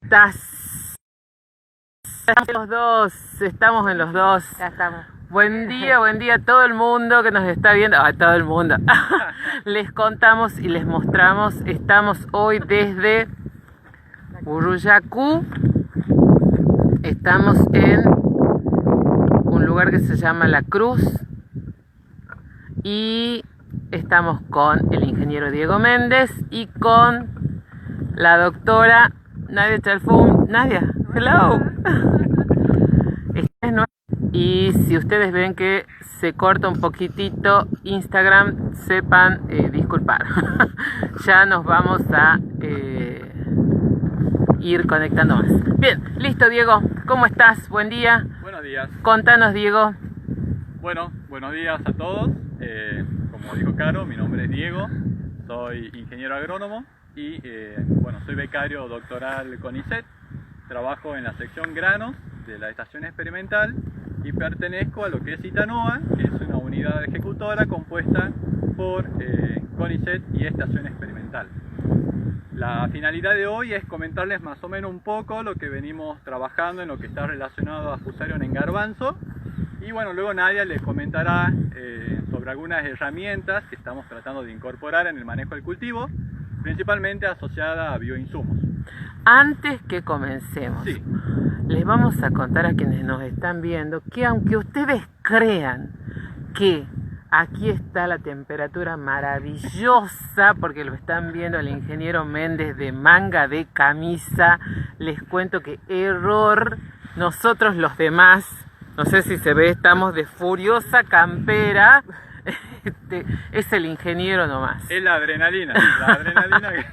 Estás. Estamos en los dos. Ya estamos. Buen día a todo el mundo que nos está viendo. A todo el mundo. Les contamos y les mostramos. Estamos hoy desde Uruyacú. Estamos en un lugar que se llama La Cruz. Y estamos con el ingeniero Diego Méndez y con la doctora Nadia Chalfun. Nadia, hello. Y si ustedes ven que se corta un poquitito Instagram, sepan disculpar. Ya nos vamos a ir conectando más. Bien, listo Diego, ¿cómo estás? Buen día. Buenos días. Contanos Diego. Bueno, buenos días a todos. Como dijo Caro, mi nombre es Diego, soy ingeniero agrónomo y bueno, soy becario doctoral CONICET. Trabajo en la sección granos de la estación experimental y pertenezco a lo que es ITANOA, que es una unidad ejecutora compuesta por CONICET y estación experimental. La finalidad de hoy es comentarles más o menos un poco lo que venimos trabajando en lo que está relacionado a Fusarium en garbanzo. Y bueno, luego Nadia les comentará sobre algunas herramientas que estamos tratando de incorporar en el manejo del cultivo, principalmente asociada a bioinsumos. Antes que comencemos, Sí. Les vamos a contar a quienes nos están viendo que aunque ustedes crean que aquí está la temperatura maravillosa, porque lo están viendo el ingeniero Méndez de manga de camisa, les cuento que error. Nosotros los demás, no sé si se ve, estamos de furiosa campera. Es el ingeniero nomás. Es la adrenalina que...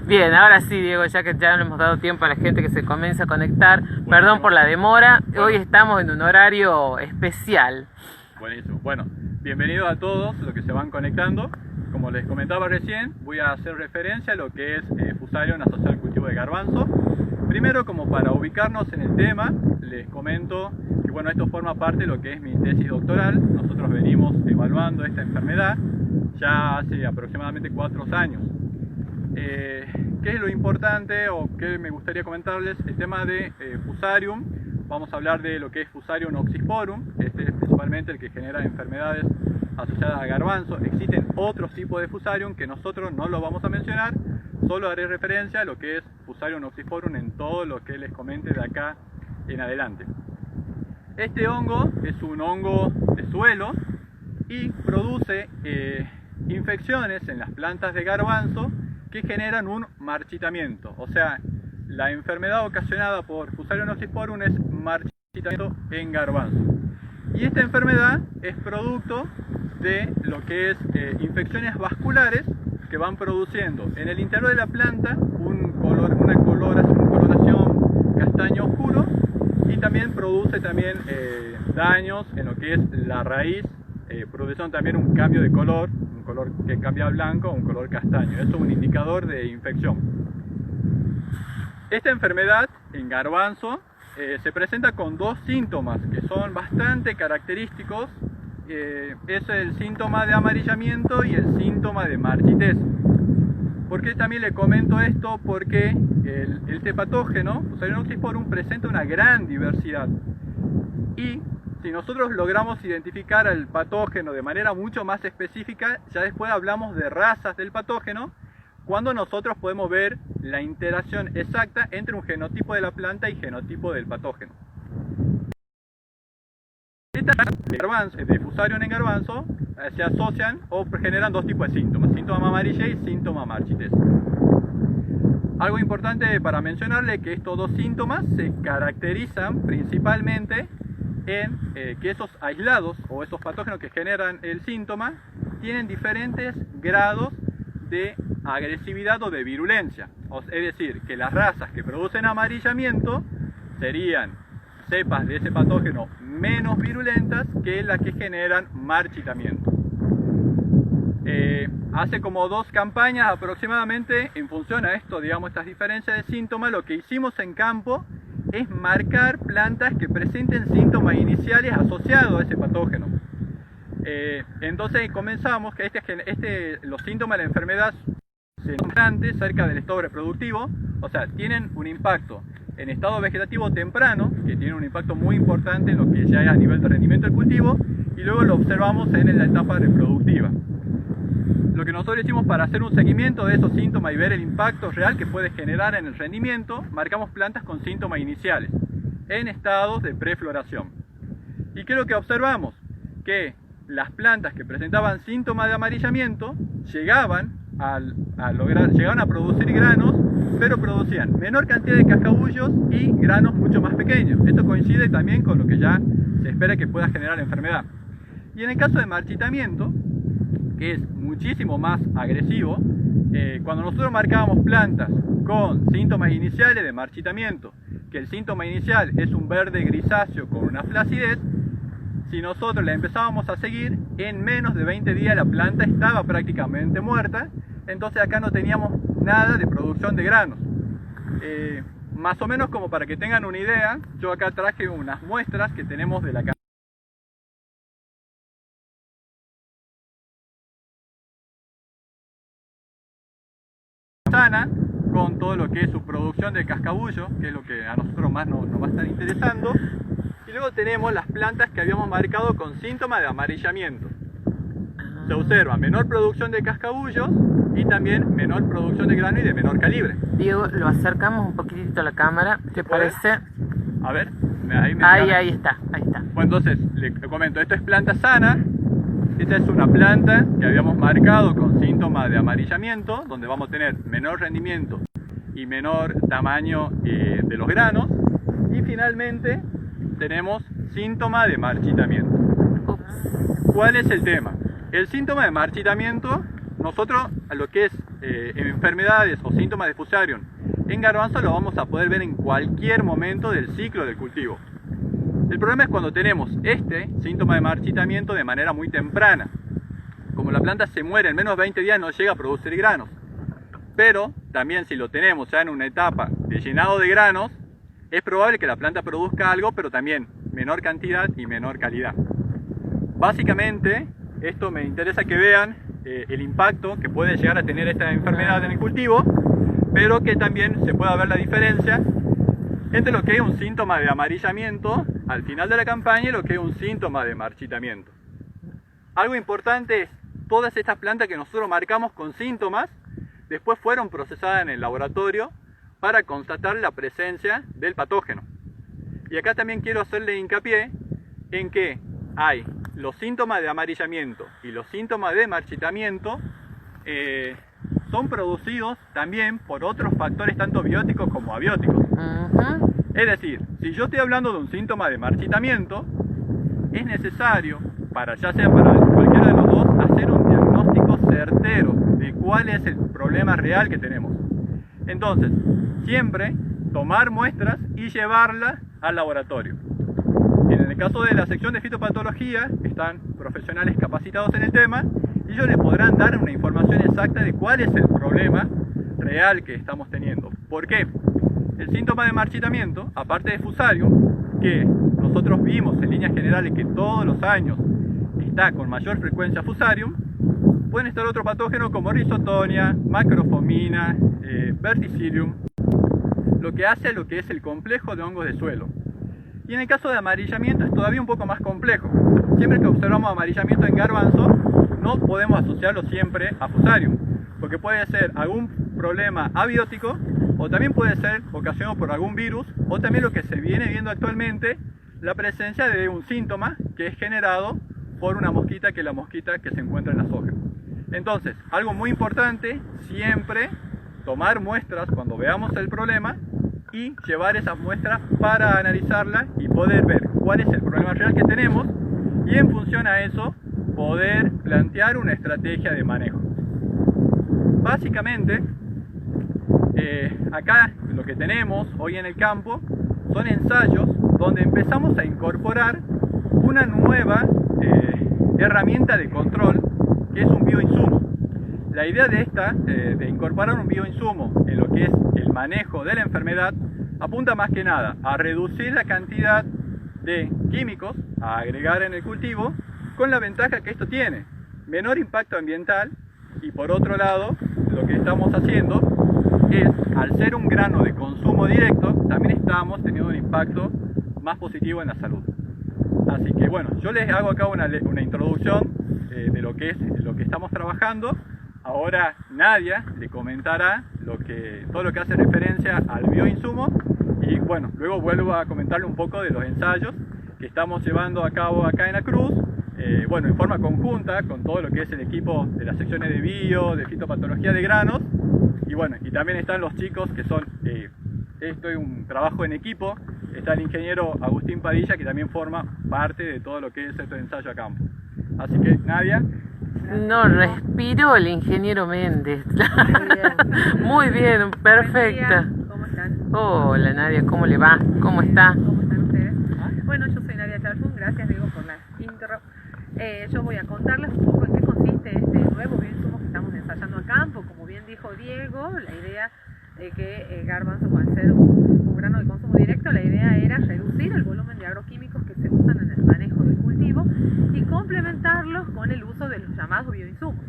Bien, ahora sí Diego, ya que ya no hemos dado tiempo a la gente que se comienza a conectar, perdón por la demora, hoy estamos en un horario especial. Buenísimo. Bueno, bienvenidos a todos los que se van conectando. Como les comentaba recién, voy a hacer referencia a lo que es Fusarium asociado al cultivo de garbanzo. Primero, como para ubicarnos en el tema, les comento que bueno, esto forma parte de lo que es mi tesis doctoral. Nosotros venimos evaluando esta enfermedad ya hace aproximadamente 4 años. ¿Qué es lo importante o qué me gustaría comentarles? El tema de Fusarium. Vamos a hablar de lo que es Fusarium oxysporum. Este es principalmente el que genera enfermedades asociadas a garbanzo. Existen otros tipos de Fusarium que nosotros no lo vamos a mencionar. Solo haré referencia a lo que es Fusarium oxysporum en todo lo que les comente de acá en adelante. Este hongo es un hongo de suelo y produce infecciones en las plantas de garbanzo que generan un marchitamiento. O sea, la enfermedad ocasionada por Fusarium oxysporum es marchitamiento en garbanzo. Y esta enfermedad es producto de lo que es infecciones vasculares que van produciendo en el interior de la planta una coloración castaño oscuro, y también produce daños en lo que es la raíz, produciendo también un cambio de color, un color que cambia a blanco a un color castaño. Eso es un indicador de infección. Esta enfermedad en garbanzo se presenta con 2 síntomas que son bastante característicos. Es el síntoma de amarillamiento y el síntoma de marchitez. ¿Por qué también le comento esto? Porque este patógeno, Fusarium oxysporum, presenta una gran diversidad. Y si nosotros logramos identificar al patógeno de manera mucho más específica, ya después hablamos de razas del patógeno, cuando nosotros podemos ver la interacción exacta entre un genotipo de la planta y genotipo del patógeno. De Fusarium en garbanzo se asocian o generan 2 tipos de síntomas: síntoma amarillez y síntoma marchitez. Algo importante para mencionarle que estos 2 síntomas se caracterizan principalmente en que esos aislados o esos patógenos que generan el síntoma tienen diferentes grados de agresividad o de virulencia. Es decir, que las razas que producen amarillamiento serían cepas de ese patógeno menos virulentas que las que generan marchitamiento. Hace como 2 campañas aproximadamente, en función a esto, digamos, estas diferencias de síntomas, lo que hicimos en campo es marcar plantas que presenten síntomas iniciales asociados a ese patógeno. Entonces comenzamos que los síntomas de la enfermedad se encuentran cerca del estado reproductivo, O sea, tienen un impacto en estado vegetativo temprano, que tiene un impacto muy importante en lo que ya es a nivel de rendimiento del cultivo, y luego lo observamos en la etapa reproductiva. Lo que nosotros hicimos para hacer un seguimiento de esos síntomas y ver el impacto real que puede generar en el rendimiento, marcamos plantas con síntomas iniciales, en estados de prefloración. ¿Y qué es lo que observamos? Que las plantas que presentaban síntomas de amarillamiento llegaban a producir granos, pero producían menor cantidad de cascabullos y granos mucho más pequeños. Esto coincide también con lo que ya se espera que pueda generar la enfermedad. Y en el caso de marchitamiento, que es muchísimo más agresivo, cuando nosotros marcábamos plantas con síntomas iniciales de marchitamiento, que el síntoma inicial es un verde grisáceo con una flacidez, si nosotros la empezábamos a seguir, en menos de 20 días la planta estaba prácticamente muerta, entonces acá no teníamos nada de producción de granos. Más o menos como para que tengan una idea, yo acá traje unas muestras que tenemos de la sana, con todo lo que es su producción de cascabullo, que es lo que a nosotros más nos va a estar interesando. Y luego tenemos las plantas que habíamos marcado con síntomas de amarillamiento. Se observa menor producción de cascabullos y también menor producción de grano y de menor calibre. Diego, lo acercamos un poquitito a la cámara, ¿te parece? A ver, ahí está. Bueno, entonces, le comento, esto es planta sana. Esta es una planta que habíamos marcado con síntomas de amarillamiento, donde vamos a tener menor rendimiento y menor tamaño de los granos. Y finalmente tenemos síntoma de marchitamiento. ¿Cuál es el tema? El síntoma de marchitamiento, nosotros a lo que es enfermedades o síntomas de Fusarium en garbanzo lo vamos a poder ver en cualquier momento del ciclo del cultivo. El problema es cuando tenemos este síntoma de marchitamiento de manera muy temprana. Como la planta se muere en menos de 20 días no llega a producir granos. Pero también si lo tenemos ya en una etapa de llenado de granos, es probable que la planta produzca algo, pero también menor cantidad y menor calidad. Básicamente, esto me interesa que vean el impacto que puede llegar a tener esta enfermedad en el cultivo, pero que también se pueda ver la diferencia entre lo que es un síntoma de amarillamiento al final de la campaña y lo que es un síntoma de marchitamiento. Algo importante es, todas estas plantas que nosotros marcamos con síntomas, después fueron procesadas en el laboratorio para constatar la presencia del patógeno. Y acá también quiero hacerle hincapié en que hay los síntomas de amarillamiento y los síntomas de marchitamiento son producidos también por otros factores tanto bióticos como abióticos. Es decir, si yo estoy hablando de un síntoma de marchitamiento, es necesario, ya sea para cualquiera de los dos, hacer un diagnóstico certero de cuál es el problema real que tenemos. Entonces, siempre tomar muestras y llevarlas al laboratorio. En el caso de la sección de fitopatología, están profesionales capacitados en el tema y ellos les podrán dar una información exacta de cuál es el problema real que estamos teniendo. ¿Por qué? El síntoma de marchitamiento, aparte de Fusarium, que nosotros vimos en líneas generales que todos los años está con mayor frecuencia Fusarium, pueden estar otros patógenos como Rhizotonia, Macrophomina, Verticillium, lo que hace lo que es el complejo de hongos de suelo. Y en el caso de amarillamiento es todavía un poco más complejo. Siempre que observamos amarillamiento en garbanzo, no podemos asociarlo siempre a Fusarium, porque puede ser algún problema abiótico, o también puede ser ocasionado por algún virus, o también lo que se viene viendo actualmente, la presencia de un síntoma que es generado por una mosquita, que es la mosquita que se encuentra en las hojas. Entonces, algo muy importante, siempre tomar muestras cuando veamos el problema y llevar esas muestras para analizarla y poder ver cuál es el problema real que tenemos y en función a eso poder plantear una estrategia de manejo. Básicamente, acá lo que tenemos hoy en el campo son ensayos donde empezamos a incorporar una nueva herramienta de control que es un bioinsumo. La idea de incorporar un bioinsumo en lo que es el manejo de la enfermedad apunta más que nada a reducir la cantidad de químicos a agregar en el cultivo, con la ventaja que esto tiene: menor impacto ambiental, y por otro lado, lo que estamos haciendo es, al ser un grano de consumo directo, también estamos teniendo un impacto más positivo en la salud. Así que bueno, yo les hago acá una introducción de lo que estamos trabajando. Ahora Nadia le comentará todo lo que hace referencia al bioinsumo, y bueno, luego vuelvo a comentarle un poco de los ensayos que estamos llevando a cabo acá en la Cruz, bueno, en forma conjunta con todo lo que es el equipo de las secciones de bio, de fitopatología de granos, y bueno, y también están los chicos que son, esto es un trabajo en equipo. Está el ingeniero Agustín Padilla, que también forma parte de todo lo que es este ensayo a campo. Así que, Nadia. No, respiró el ingeniero Méndez. Muy bien, perfecta. ¿Cómo están? Hola Nadia, ¿cómo le va? ¿Cómo está? ¿Cómo están ustedes? Bueno, yo soy Nadia Chalfun, gracias Diego por la intro. Yo voy a contarles un poco en qué consiste este nuevo bioinsumo que estamos ensayando a campo. Como bien dijo Diego, la idea de que garbanzo, al ser un grano de consumo directo, la idea era reducir el volumen de agroquímicos que se usan en el manejo del cultivo y complementarlos con el uso de los llamados bioinsumos.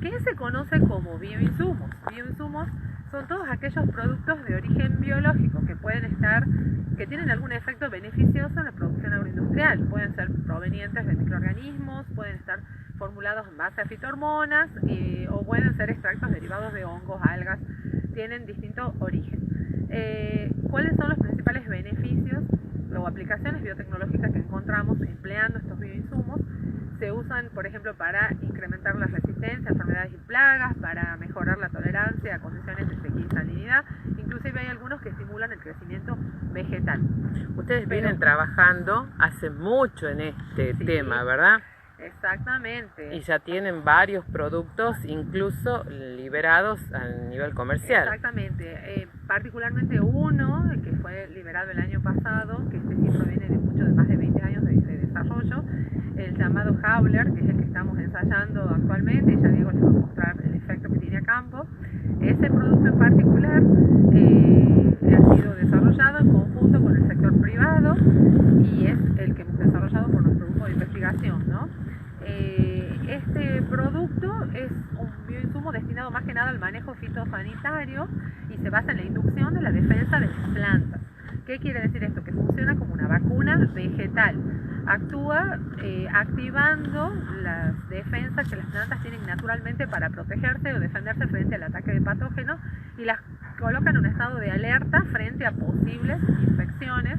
¿Qué se conoce como bioinsumos? Bioinsumos son todos aquellos productos de origen biológico que tienen algún efecto beneficioso en la producción agroindustrial. Pueden ser provenientes de microorganismos, pueden estar formulados en base a fitohormonas o pueden ser extractos derivados de hongos, algas. Tienen distinto origen. ¿Cuáles son los principales beneficios o aplicaciones biotecnológicas que encontramos empleando estos bioinsumos? Se usan, por ejemplo, para incrementar la resistencia a enfermedades y plagas, para mejorar la tolerancia a condiciones de sequía y salinidad. Inclusive hay algunos que estimulan el crecimiento vegetal. Ustedes vienen trabajando hace mucho en este tema, ¿verdad? Exactamente. Y ya tienen varios productos, incluso liberados a nivel comercial. Exactamente. Particularmente uno que fue liberado el año pasado, que este sí proviene de más de 20 años de desarrollo, el llamado Howler, que es el que estamos ensayando actualmente, y ya Diego les va a mostrar el efecto que tiene a campo. Ese producto en particular ha sido desarrollado en conjunto con el sector privado y es el que hemos desarrollado por nuestro grupo de investigación, ¿no? Este producto es un bioinsumo destinado más que nada al manejo fitosanitario y se basa en la inducción de la defensa de las plantas. ¿Qué quiere decir esto? Que funciona como una vacuna vegetal. Actúa activando las defensas que las plantas tienen naturalmente para protegerse o defenderse frente al ataque de patógenos y las coloca en un estado de alerta frente a posibles infecciones.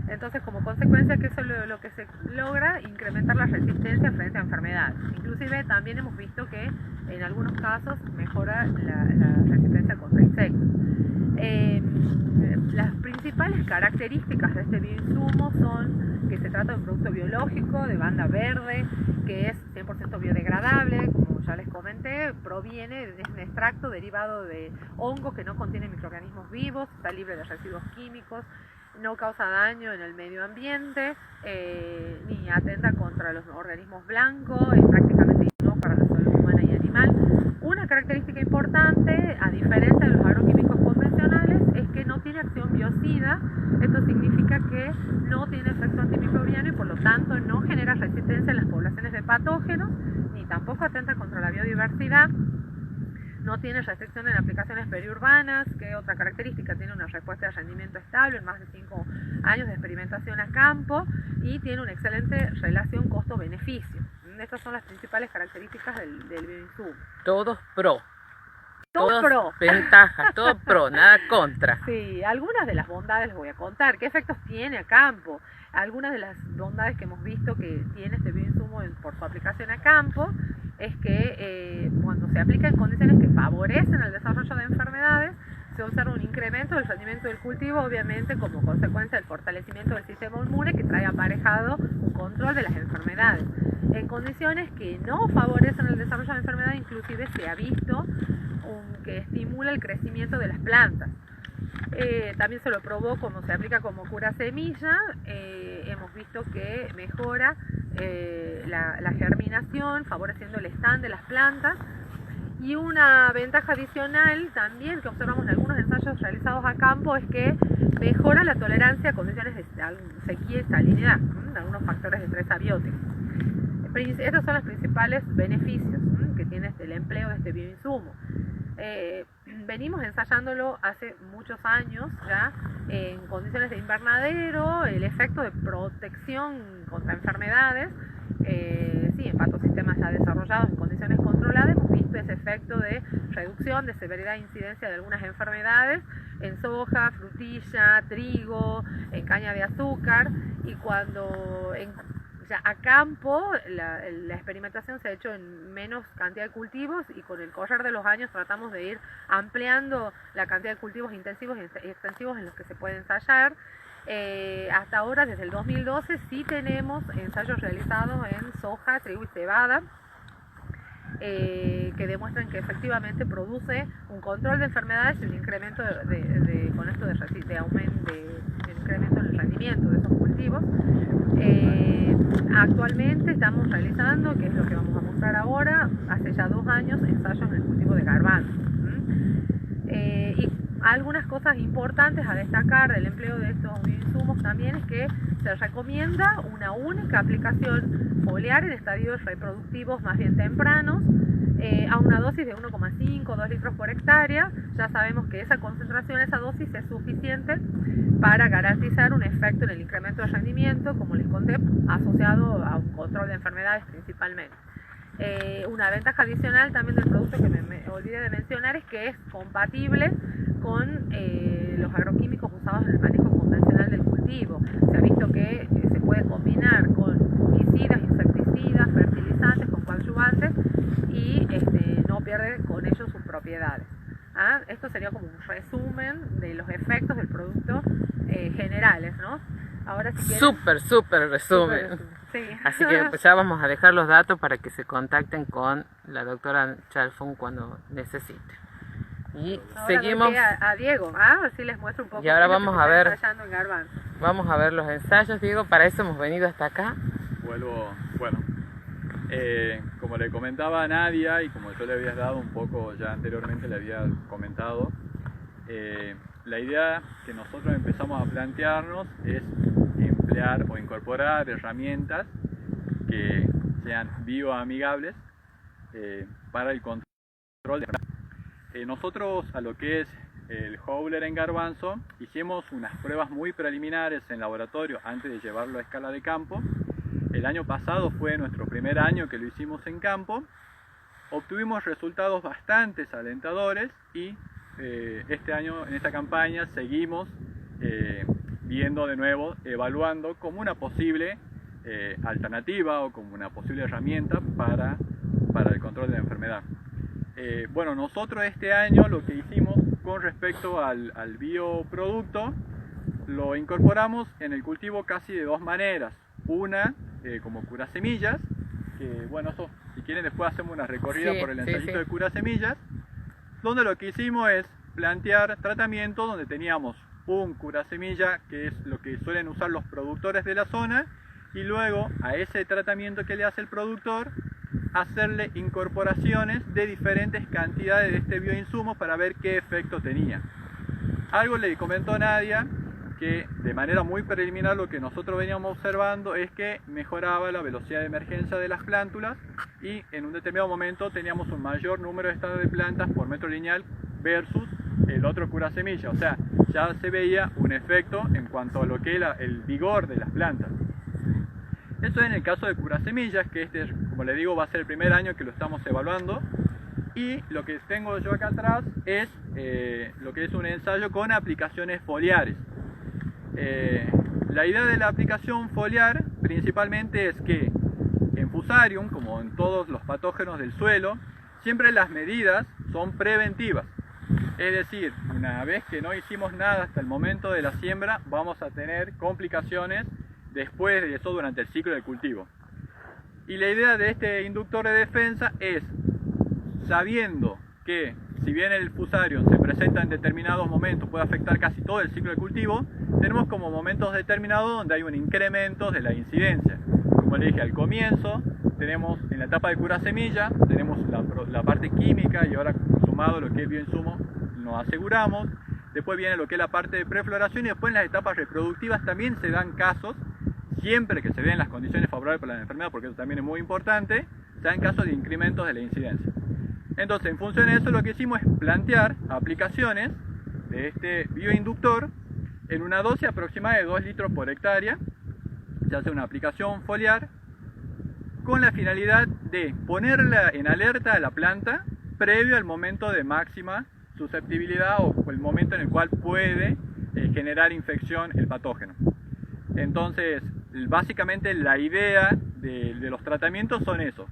Entonces, como consecuencia, que eso es lo que se logra, incrementar la resistencia frente a enfermedades. Inclusive también hemos visto que en algunos casos mejora la resistencia contra insectos. Las principales características de este bioinsumo son que se trata de un producto biológico de banda verde, que es 100% biodegradable, como ya les comenté, proviene de un extracto derivado de hongos que no contienen microorganismos vivos, está libre de residuos químicos, no causa daño en el medio ambiente, ni atenta contra los organismos blancos, es prácticamente inocuo para la salud humana y animal. Una característica importante, a diferencia de los agroquímicos convencionales, es que no tiene acción biocida. Esto significa que no tiene efecto antimicrobiano y por lo tanto no genera resistencia en las poblaciones de patógenos, ni tampoco atenta contra la biodiversidad. No tiene restricción en aplicaciones periurbanas, que es otra característica, tiene una respuesta de rendimiento estable en más de 5 años de experimentación a campo y tiene una excelente relación costo-beneficio. Estas son las principales características del bioinsumo. Todos pro. Todos pro. Ventajas, todo pro, nada contra. Sí, algunas de las bondades les voy a contar. ¿Qué efectos tiene a campo? Algunas de las bondades que hemos visto que tiene este bioinsumo por su aplicación a campo es que cuando se aplica en condiciones que favorecen el desarrollo de enfermedades, se observa un incremento del rendimiento del cultivo, obviamente como consecuencia del fortalecimiento del sistema inmune que trae aparejado un control de las enfermedades. En condiciones que no favorecen el desarrollo de enfermedades, inclusive se ha visto que estimula el crecimiento de las plantas. También se lo probó como se aplica como cura semilla, hemos visto que mejora la germinación, favoreciendo el stand de las plantas. Y una ventaja adicional también que observamos en algunos ensayos realizados a campo es que mejora la tolerancia a condiciones de sequía y salinidad, algunos factores de estrés abiótico. Estos son los principales beneficios que tiene el empleo de este bioinsumo. venimos ensayándolo hace muchos años ya en condiciones de invernadero, el efecto de protección contra enfermedades, sí, en patosistemas ya desarrollados en condiciones controladas, hemos visto ese efecto de reducción de severidad e incidencia de algunas enfermedades en soja, frutilla, trigo, en caña de azúcar, y cuando ya a campo la experimentación se ha hecho en menos cantidad de cultivos, y con el correr de los años tratamos de ir ampliando la cantidad de cultivos intensivos y extensivos en los que se puede ensayar. Hasta ahora, desde el 2012, sí tenemos ensayos realizados en soja, trigo y cebada, que demuestran que efectivamente produce un control de enfermedades y un incremento con esto de aumento, incremento en el rendimiento de esos cultivos. Actualmente estamos realizando, que es lo que vamos a mostrar ahora, hace ya 2 años, ensayos en el cultivo de garbanzo. Y algunas cosas importantes a destacar del empleo de estos bioinsumos también es que se recomienda una única aplicación foliar en estadios reproductivos más bien tempranos, a una dosis de 1,5 2 litros por hectárea. Ya sabemos que esa concentración, esa dosis es suficiente para garantizar un efecto en el incremento de rendimiento, como les conté, asociado a un control de enfermedades principalmente. Una ventaja adicional también del producto que me olvidé de mencionar es que es compatible con los agroquímicos usados en el manejo convencional del cultivo. Se ha visto que se puede combinar con herbicidas, insecticidas, fertilizantes, con coadyuvantes, y no pierde con ello sus propiedades. Esto sería como un resumen de los efectos del producto generales, ¿no? Ahora, si quieren, súper resumen. Sí. Así que ya vamos a dejar los datos para que se contacten con la doctora Chalfon cuando necesite. Y ahora seguimos. A Diego, así les muestro un poco. Y ahora vamos a ver. En garbanzo. Vamos a ver los ensayos, Diego. Para eso hemos venido hasta acá. Como le comentaba a Nadia, y como yo le había dado un poco ya anteriormente, le había comentado, la idea que nosotros empezamos a plantearnos es emplear o incorporar herramientas que sean bioamigables para el control de nosotros a lo que es el Howler en garbanzo. Hicimos unas pruebas muy preliminares en laboratorio antes de llevarlo a escala de campo. El año pasado fue nuestro primer año que lo hicimos en campo. Obtuvimos resultados bastante alentadores, y este año, en esta campaña, seguimos viendo de nuevo, evaluando como una posible alternativa o como una posible herramienta para el control de la enfermedad. Bueno, nosotros este año lo que hicimos con respecto al bioproducto, lo incorporamos en el cultivo casi de 2 maneras. Una, como curasemillas, que bueno, eso, si quieren después hacemos una recorrida por el ensayito de curasemillas, donde lo que hicimos es plantear tratamientos donde teníamos un curasemilla, que es lo que suelen usar los productores de la zona, y luego a ese tratamiento que le hace el productor, hacerle incorporaciones de diferentes cantidades de este bioinsumo para ver qué efecto tenía. Algo le comentó Nadia, que de manera muy preliminar lo que nosotros veníamos observando es que mejoraba la velocidad de emergencia de las plántulas, y en un determinado momento teníamos un mayor número de estados de plantas por metro lineal versus el otro curasemilla. O sea, ya se veía un efecto en cuanto a lo que era el vigor de las plantas. Eso en el caso de curasemillas, que como le digo, va a ser el primer año que lo estamos evaluando. Y lo que tengo yo acá atrás es lo que es un ensayo con aplicaciones foliares. La idea de la aplicación foliar principalmente es que en Fusarium, como en todos los patógenos del suelo, siempre las medidas son preventivas. Es decir, una vez que no hicimos nada hasta el momento de la siembra, vamos a tener complicaciones después de eso durante el ciclo del cultivo. Y la idea de este inductor de defensa es, sabiendo que si bien el Fusarium se presenta en determinados momentos, puede afectar casi todo el ciclo de cultivo, tenemos como momentos determinados donde hay un incremento de la incidencia. Como le dije al comienzo, tenemos en la etapa de curasemilla, tenemos la parte química, y ahora sumado lo que es bioinsumo, nos aseguramos. Después viene lo que es la parte de prefloración, y después en las etapas reproductivas también se dan casos, siempre que se den las condiciones favorables para la enfermedad, porque eso también es muy importante, se dan casos de incrementos de la incidencia. Entonces, en función de eso, lo que hicimos es plantear aplicaciones de este bioinductor en una dosis aproximada de 2 litros por hectárea. Se hace una aplicación foliar con la finalidad de ponerla en alerta a la planta previo al momento de máxima susceptibilidad o el momento en el cual puede generar infección el patógeno. Entonces, básicamente la idea de los tratamientos son eso: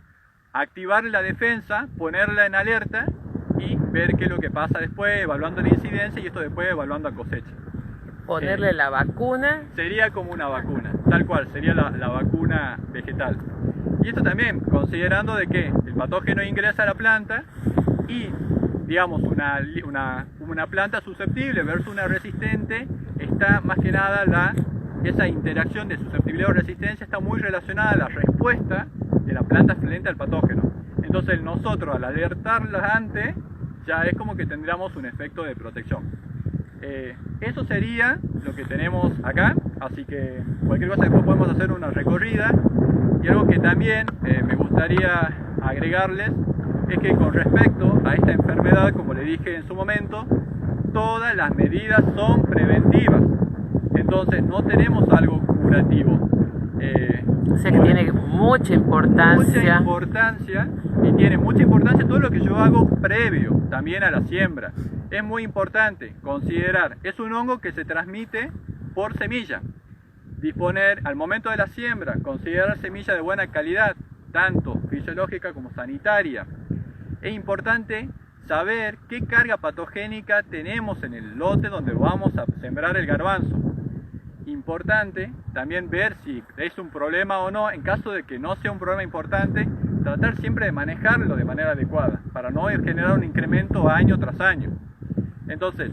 activar la defensa, ponerla en alerta y ver qué es lo que pasa después, evaluando la incidencia, y esto después evaluando a cosecha. Ponerle la vacuna. Sería como una vacuna, tal cual, sería la vacuna vegetal. Y esto también considerando de que el patógeno ingresa a la planta y, digamos, una planta susceptible versus una resistente, está más que nada esa interacción de susceptibilidad o resistencia está muy relacionada a la respuesta de la planta frente al patógeno. Entonces nosotros, al alertarlas antes, ya es como que tendríamos un efecto de protección. Eso sería lo que tenemos acá, así que cualquier cosa después podemos hacer una recorrida. Y algo que también me gustaría agregarles es que con respecto a esta enfermedad, como le dije en su momento, todas las medidas son preventivas. Entonces no tenemos algo curativo. O sea que tiene mucha importancia. Y tiene mucha importancia todo lo que yo hago previo también a la siembra. Es muy importante considerar, es un hongo que se transmite por semilla. Disponer al momento de la siembra, considerar semilla de buena calidad, tanto fisiológica como sanitaria. Es importante saber qué carga patogénica tenemos en el lote donde vamos a sembrar el garbanzo. Importante también ver si es un problema o no. En caso de que no sea un problema importante, tratar siempre de manejarlo de manera adecuada para no generar un incremento año tras año. Entonces,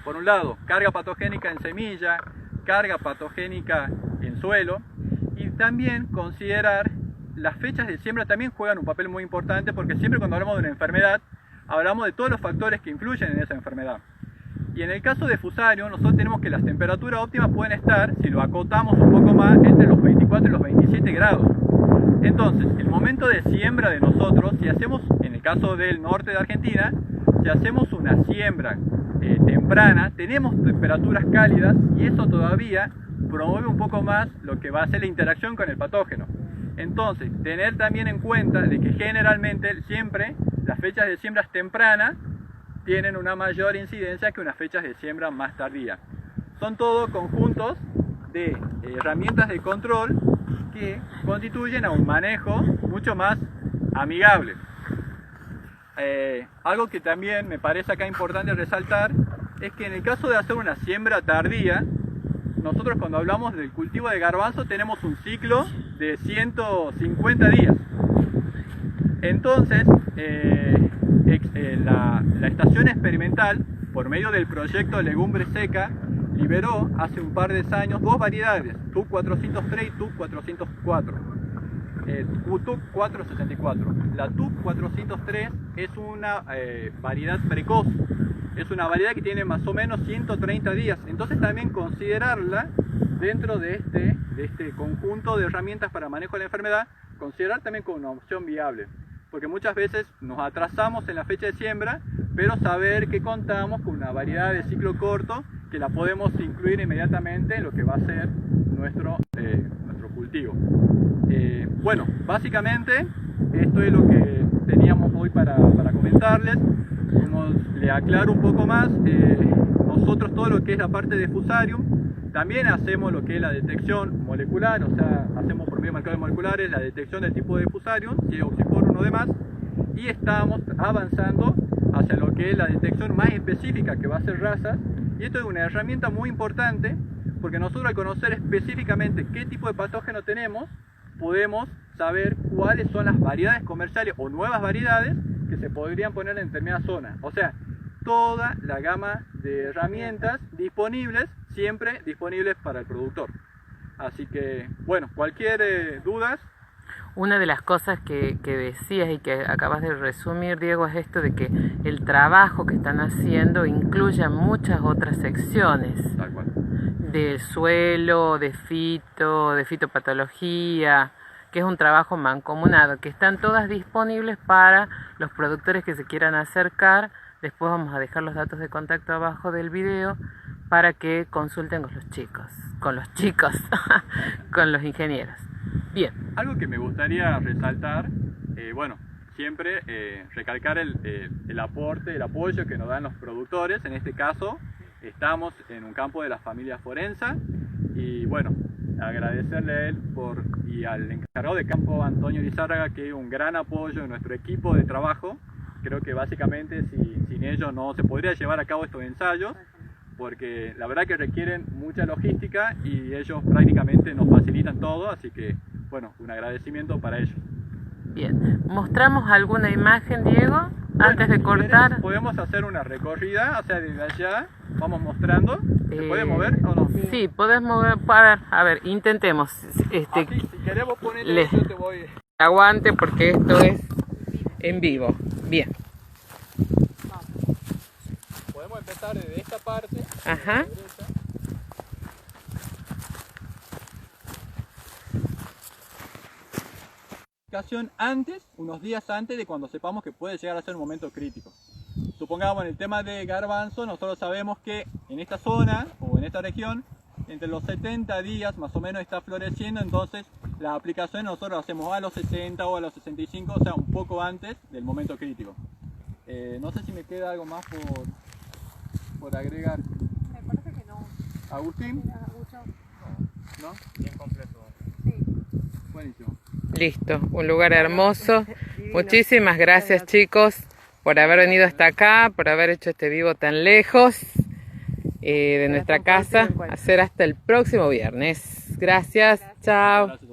por un lado, carga patogénica en semilla, carga patogénica en suelo, y también considerar las fechas de siembra también juegan un papel muy importante, porque siempre cuando hablamos de una enfermedad hablamos de todos los factores que influyen en esa enfermedad. Y en el caso de Fusarium, nosotros tenemos que las temperaturas óptimas pueden estar, si lo acotamos un poco más, entre los 24 y los 27 grados. Entonces, el momento de siembra de nosotros, si hacemos, en el caso del norte de Argentina, si hacemos una siembra temprana, tenemos temperaturas cálidas y eso todavía promueve un poco más lo que va a ser la interacción con el patógeno. Entonces, tener también en cuenta de que generalmente siempre las fechas de siembra tempranas tienen una mayor incidencia que unas fechas de siembra más tardías. Son todos conjuntos de herramientas de control que constituyen a un manejo mucho más amigable. Algo que también me parece acá importante resaltar es que en el caso de hacer una siembra tardía, nosotros cuando hablamos del cultivo de garbanzo tenemos un ciclo de 150 días. Entonces, la estación experimental, por medio del proyecto Legumbre Seca, liberó hace un par de años dos variedades, TUC 403 y TUC 404. TUC 464. La TUC 403 es una variedad precoz, es una variedad que tiene más o menos 130 días, entonces también considerarla dentro de este conjunto de herramientas para manejo de la enfermedad, considerar también como una opción viable, porque muchas veces nos atrasamos en la fecha de siembra, pero saber que contamos con una variedad de ciclo corto que la podemos incluir inmediatamente en lo que va a ser nuestro cultivo. Bueno, básicamente esto es lo que teníamos hoy para comentarles. Como le aclaro un poco más, nosotros todo lo que es la parte de Fusarium, también hacemos lo que es la detección molecular, o sea, hacemos por medio de marcadores moleculares la detección del tipo de Fusarium, si es oxipor o uno de más, y estamos avanzando hacia lo que es la detección más específica, que va a ser razas, y esto es una herramienta muy importante, porque nosotros al conocer específicamente qué tipo de patógeno tenemos, podemos saber cuáles son las variedades comerciales o nuevas variedades que se podrían poner en determinadas zonas. O sea, toda la gama de herramientas disponibles, siempre disponibles para el productor. Así que, bueno, cualquier dudas. Una de las cosas que decías y que acabas de resumir, Diego, es esto de que el trabajo que están haciendo incluye muchas otras secciones. Tal cual. Del suelo, de fitopatología, que es un trabajo mancomunado, que están todas disponibles para los productores que se quieran acercar. Después vamos a dejar los datos de contacto abajo del video para que consulten con los chicos, con los ingenieros. Bien. Algo que me gustaría resaltar, bueno, siempre recalcar el aporte, el apoyo que nos dan los productores. En este caso, estamos en un campo de la familia Forenza y bueno, agradecerle a él y al encargado de campo, Antonio Lizárraga, que es un gran apoyo en nuestro equipo de trabajo. Creo que básicamente sin ellos no se podría llevar a cabo estos ensayos, porque la verdad que requieren mucha logística y ellos prácticamente nos facilitan todo, así que bueno, un agradecimiento para ellos. Bien, ¿mostramos alguna imagen, Diego, antes de cortar? Podemos hacer una recorrida, o sea, desde allá vamos mostrando. ¿Se puede mover o no? Sí, podés mover. A ver, intentemos. Aquí, si queremos ponerle, yo te voy. Aguante porque esto es en vivo. Bien. Podemos empezar desde esta parte. Ajá. Antes, unos días antes de cuando sepamos que puede llegar a ser un momento crítico. Supongamos en el tema de garbanzo, nosotros sabemos que en esta zona o en esta región, entre los 70 días más o menos está floreciendo, entonces la aplicación nosotros la hacemos a los 60 o a los 65, o sea, un poco antes del momento crítico. No sé si me queda algo más por agregar. Me parece que no. ¿Agustín? ¿No? Bien completo. Sí. Buenísimo. Listo, un lugar hermoso. Muchísimas gracias, chicos, por haber venido hasta acá, por haber hecho este vivo tan lejos de nuestra casa. Hacer hasta el próximo viernes. Gracias, chao. Gracias.